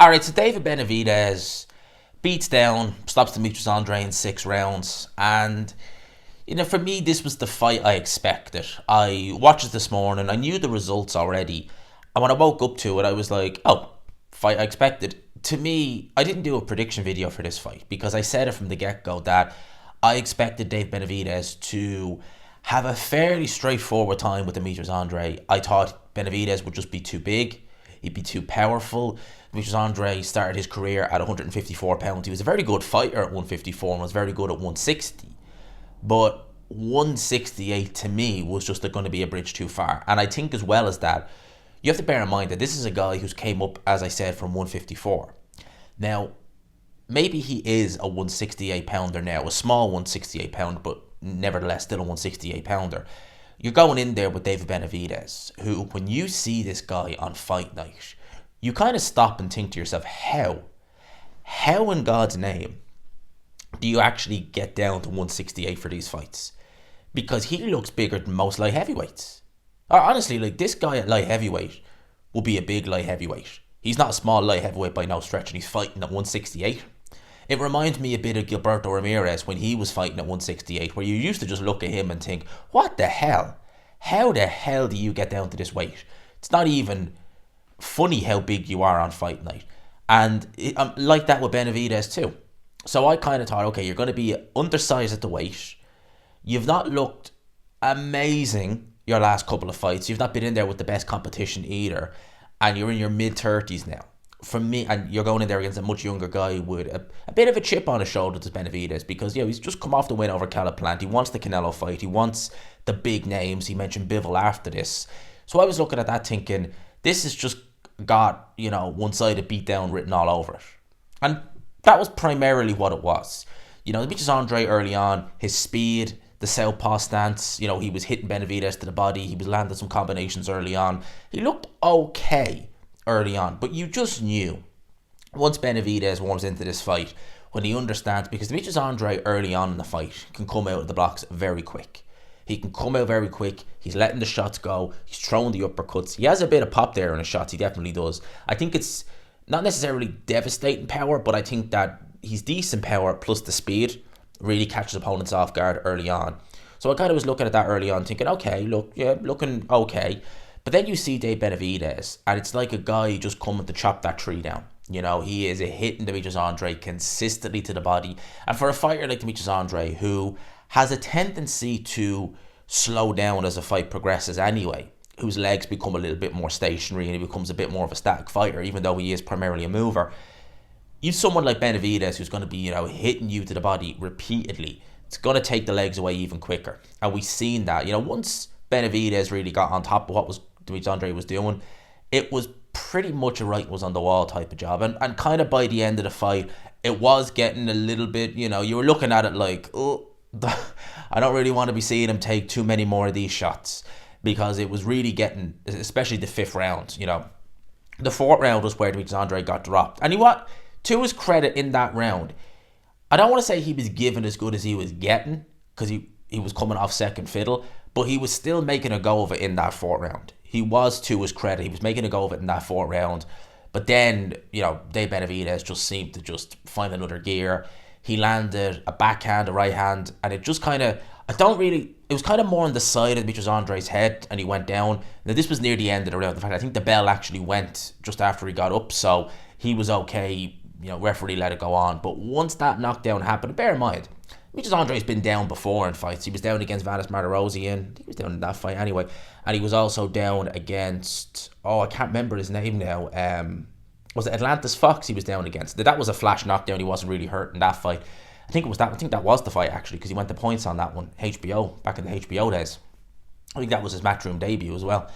All right, so David Benavidez beats down, stops Demetrius Andrade in 6 rounds, and for me, this was the fight I expected. I watched it this morning. I knew the results already, and when I woke up to it, I was like, "Oh, fight I expected." To me, I didn't do a prediction video for this fight because I said it from the get-go that I expected Dave Benavidez to have a fairly straightforward time with Demetrius Andrade. I thought Benavidez would just be too big. He'd be too powerful. Demetrius Andrade started his career at 154 pounds. He was a very good fighter at 154 and was very good at 160. But 168 to me was just going to be a bridge too far. And I think as well as that, you have to bear in mind that this is a guy who's came up, as I said, from 154. Now, maybe he is a 168 pounder now, a small 168 pounder, but nevertheless still a 168 pounder. You're going in there with David Benavidez, who, when you see this guy on fight night, you kind of stop and think to yourself, how in God's name do you actually get down to 168 for these fights? Because he looks bigger than most light heavyweights. Honestly, like, this guy at light heavyweight will be a big light heavyweight. He's not a small light heavyweight by no stretch, and he's fighting at 168. It reminds me a bit of Gilberto Ramirez when he was fighting at 168, where you used to just look at him and think, what the hell? How the hell do you get down to this weight? It's not even funny how big you are on fight night. And I'm like that with Benavidez too. So I kind of thought, okay, you're going to be undersized at the weight. You've not looked amazing your last couple of fights. You've not been in there with the best competition either. And you're in your mid-30s now. For me, and you're going in there against a much younger guy with a bit of a chip on his shoulder to Benavidez because, he's just come off the win over Caliplant. He wants the Canelo fight. He wants the big names. He mentioned Bivol after this. So I was looking at that thinking, this has just got, one-sided beatdown written all over it. And that was primarily what it was. Demetrius Andrade early on, his speed, the southpaw stance, he was hitting Benavidez to the body. He was landing some combinations early on. He looked okay early on, but you just knew once Benavidez warms into this fight, when he understands, because Demetrius Andrade early on in the fight can come out of the blocks very quick. He can come out very quick. He's letting the shots go. He's throwing the uppercuts. He has a bit of pop there in his shots. He definitely does. I think it's not necessarily devastating power, but I think that he's decent power plus the speed really catches opponents off guard early on. So I kind of was looking at that early on thinking, okay, looking okay. But then you see Dave Benavidez, and it's like a guy just coming to chop that tree down. He is hitting Demetrius Andrade consistently to the body. And for a fighter like Demetrius Andrade, who has a tendency to slow down as a fight progresses anyway, whose legs become a little bit more stationary and he becomes a bit more of a static fighter, even though he is primarily a mover, you've someone like Benavidez who's going to be, hitting you to the body repeatedly. It's going to take the legs away even quicker. And we've seen that. Once Benavidez really got on top of what Demetrius Andrade was doing, it was pretty much a writing was on the wall type of job. And kind of by the end of the fight, it was getting a little bit, you were looking at it like, oh, I don't really want to be seeing him take too many more of these shots, because it was really getting, especially the fifth round, The fourth round was where Demetrius Andrade got dropped. And to his credit in that round, I don't want to say he was given as good as he was getting, because he was coming off second fiddle, but he was still making a go of it in that fourth round. He was, to his credit, he was making a go of it in that fourth round. But then, Dave Benavidez just seemed to just find another gear. He landed a backhand, a right hand, and it just kind of, it was kind of more on the side of Demetrius Andrade's head, and he went down. Now, this was near the end of the round. In fact, I think the bell actually went just after he got up, so he was okay. Referee let it go on. But once that knockdown happened, bear in mind, Demetrius Andrade's been down before in fights. He was down against Vanis Martirosyan. He was down in that fight anyway. And he was also down against, I can't remember his name now. Was it Atlantis Fox he was down against? That was a flash knockdown. He wasn't really hurt in that fight. I think that was the fight, actually, because he went to points on that one. HBO, back in the HBO days. I think that was his Matchroom debut as well.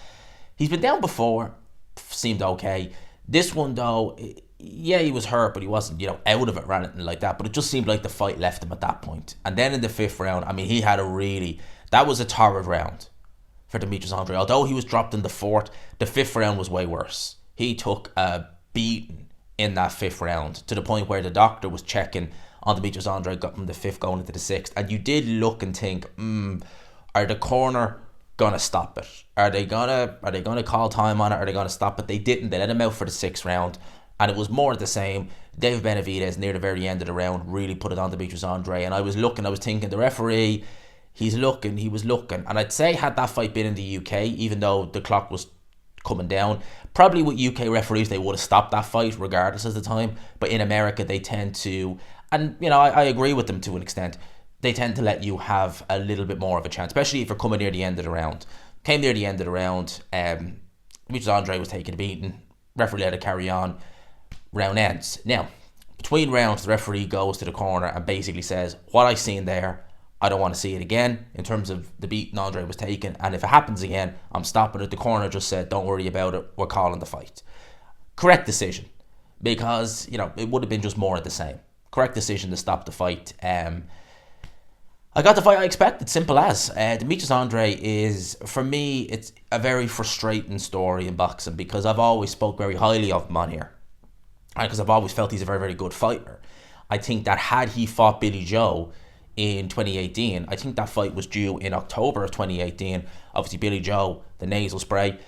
He's been down before. Seemed okay. This one, though, he was hurt, but he wasn't, out of it or anything like that. But it just seemed like the fight left him at that point. And then in the fifth round, he had that was a torrid round for Demetrius Andrade. Although he was dropped in the fourth, the fifth round was way worse. He took a beating in that fifth round to the point where the doctor was checking on Demetrius Andrade, got from the fifth going into the sixth. And you did look and think, are the corner gonna stop it? Are they gonna call time on it? Are they gonna stop it? They didn't. They let him out for the sixth round. And it was more of the same. David Benavidez, near the very end of the round, really put it on Demetrius Andrade. And I was thinking, the referee, he was looking. And I'd say, had that fight been in the UK, even though the clock was coming down, probably with UK referees, they would have stopped that fight regardless of the time. But in America, they tend to, and I agree with them to an extent, they tend to let you have a little bit more of a chance, especially if you're coming near the end of the round. Came near the end of the round, Demetrius Andrade was taking a beating, referee let it carry on, round ends. Now, between rounds, the referee goes to the corner and basically says, what I seen there, I don't want to see it again, in terms of the beating Andre was taking, and if it happens again, I'm stopping it. The corner just said, don't worry about it, we're calling the fight. Correct decision, because, it would have been just more of the same. Correct decision to stop the fight. I got the fight I expected, simple as. Demetrius Andrade is, for me, it's a very frustrating story in boxing, because I've always spoke very highly of him on here, and because I've always felt he's a very, very good fighter. I think that had he fought Billy Joe in 2018, I think that fight was due in October of 2018. Obviously, Billy Joe, the nasal spray.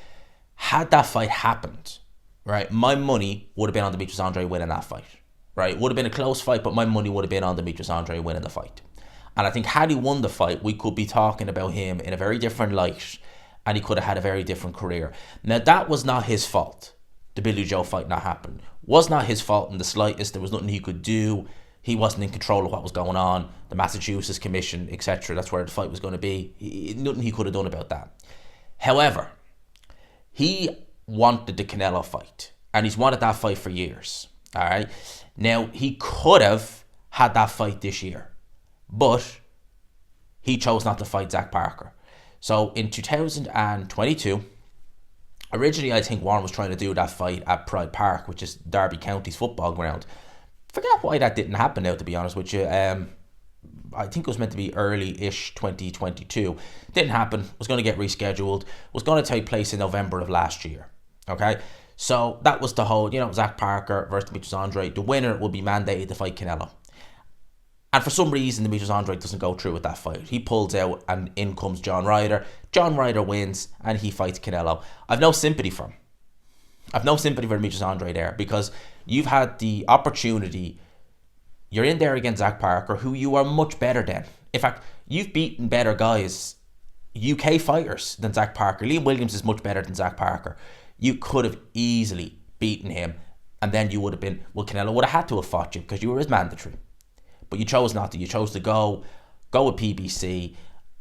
Had that fight happened, right, my money would have been on Demetrius Andrade winning that fight. Right, it would have been a close fight, but my money would have been on Demetrius Andrade winning the fight. And I think had he won the fight, we could be talking about him in a very different light, and he could have had a very different career. Now, that was not his fault. The Billy Joe fight not happened. Was not his fault in the slightest. There was nothing he could do. He wasn't in control of what was going on. The Massachusetts Commission, etc. That's where the fight was going to be. Nothing he could have done about that. However, he wanted the Canelo fight, and he's wanted that fight for years. All right. Now, he could have had that fight this year, but he chose not to fight Zach Parker. So in 2022, originally I think Warren was trying to do that fight at Pride Park, which is Derby County's football ground. Forget why that didn't happen now, to be honest with you. I think it was meant to be early-ish 2022. Didn't happen. Was going to get rescheduled. Was going to take place in November of last year. Okay? So that was the whole, Zach Parker versus Demetrius Andrade. The winner will be mandated to fight Canelo. And for some reason, Demetrius Andrade doesn't go through with that fight. He pulls out, and in comes John Ryder. John Ryder wins, and he fights Canelo. I've no sympathy for him. I've no sympathy for Demetrius Andrade there, because you've had the opportunity. You're in there against Zach Parker, who you are much better than. In fact, you've beaten better guys, UK fighters, than Zach Parker. Liam Williams is much better than Zach Parker. You could have easily beaten him, and then you would have been, Canelo would have had to have fought you because you were his mandatory. But you chose not to. You chose to go with PBC,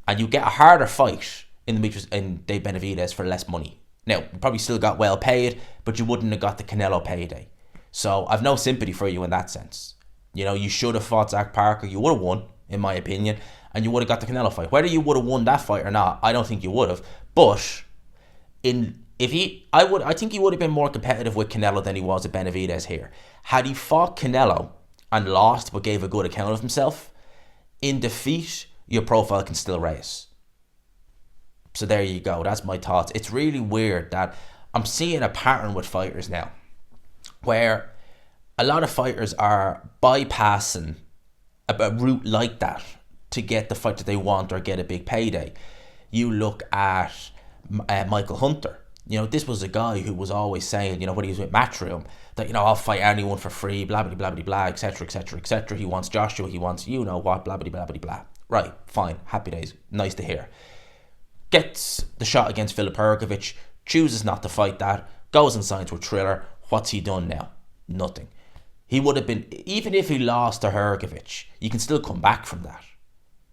and you get a harder fight in Dave Benavidez for less money. Now, you probably still got well paid, but you wouldn't have got the Canelo payday. So I've no sympathy for you in that sense. You should have fought Zach Parker. You would have won, in my opinion, and you would have got the Canelo fight. Whether you would have won that fight or not, I don't think you would have. But I think he would have been more competitive with Canelo than he was with Benavidez here. Had he fought Canelo and lost but gave a good account of himself, in defeat, your profile can still raise. So there you go. That's my thoughts. It's really weird that I'm seeing a pattern with fighters now where a lot of fighters are bypassing a route like that to get the fight that they want or get a big payday. You look at Michael Hunter. This was a guy who was always saying, when he was with Matchroom, that, I'll fight anyone for free, blah, blah, blah, blah, blah, etc., etc., etc. He wants Joshua, he wants blah, blah, blah, blah, blah, blah. Right, fine, happy days, nice to hear. Gets the shot against Filip Hrgović, chooses not to fight that, goes and signs with Triller. What's he done now? Nothing. He would have been, even if he lost to Hrgović, you can still come back from that,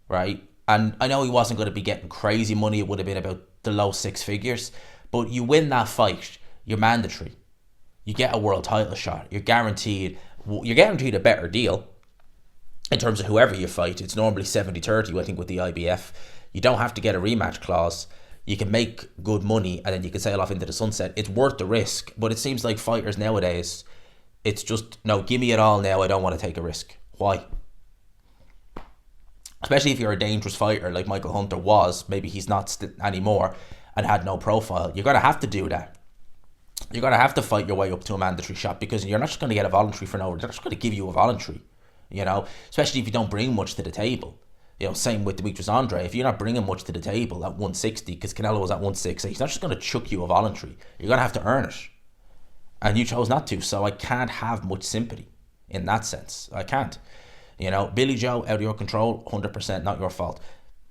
right? And I know he wasn't going to be getting crazy money. It would have been about the low six figures. But you win that fight, you're mandatory. You get a world title shot. You're guaranteed a better deal in terms of whoever you fight. It's normally 70-30, I think, with the IBF. You don't have to get a rematch clause. You can make good money, and then you can sail off into the sunset. It's worth the risk. But it seems like fighters nowadays, it's just, no, give me it all now. I don't want to take a risk. Why? Especially if you're a dangerous fighter like Michael Hunter was. Maybe he's not anymore and had no profile. You're going to have to do that. You're going to have to fight your way up to a mandatory shot, because you're not just going to get a voluntary for no reason. They're just going to give you a voluntary, especially if you don't bring much to the table. Same with Demetrius Andrade. If you're not bringing much to the table at 160, because Canelo was at 160, he's not just going to chuck you a voluntary. You're going to have to earn it. and you chose not to. So I can't have much sympathy in that sense. I can't. You know, Billy Joe, out of your control, 100% not your fault.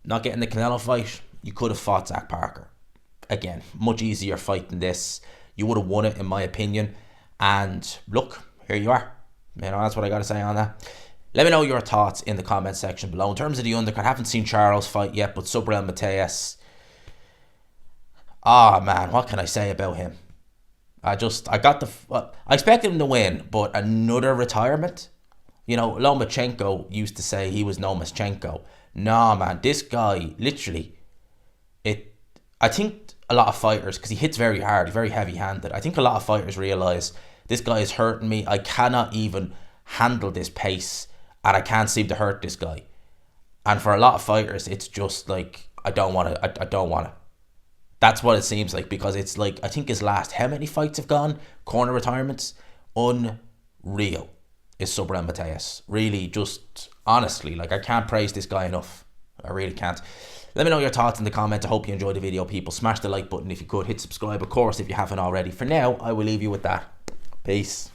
Not getting the Canelo fight, you could have fought Zach Parker. Again, much easier fight than this. You would have won it, in my opinion. And look, here you are. You know, that's what I got to say on that. Let me know your thoughts in the comment section below. In terms of the undercard, I haven't seen Charles fight yet, but Subriel Mateus, man, what can I say about him? I expected him to win, but another retirement? You know, Lomachenko used to say he was Lomachenko. Nah, man, this guy, literally, I think a lot of fighters, because he hits very hard, very heavy-handed, I think a lot of fighters realise this guy is hurting me. I cannot even handle this pace, and I can't seem to hurt this guy. And for a lot of fighters, it's just like, I don't want to. I don't want to. That's what it seems like, because it's like, I think his last, how many fights have gone? Corner retirements? Unreal is Subriel Mateus. Really, just, honestly, like, I can't praise this guy enough. I really can't. Let me know your thoughts in the comments. I hope you enjoyed the video, people. Smash the like button if you could. Hit subscribe, of course, if you haven't already. For now, I will leave you with that. Peace.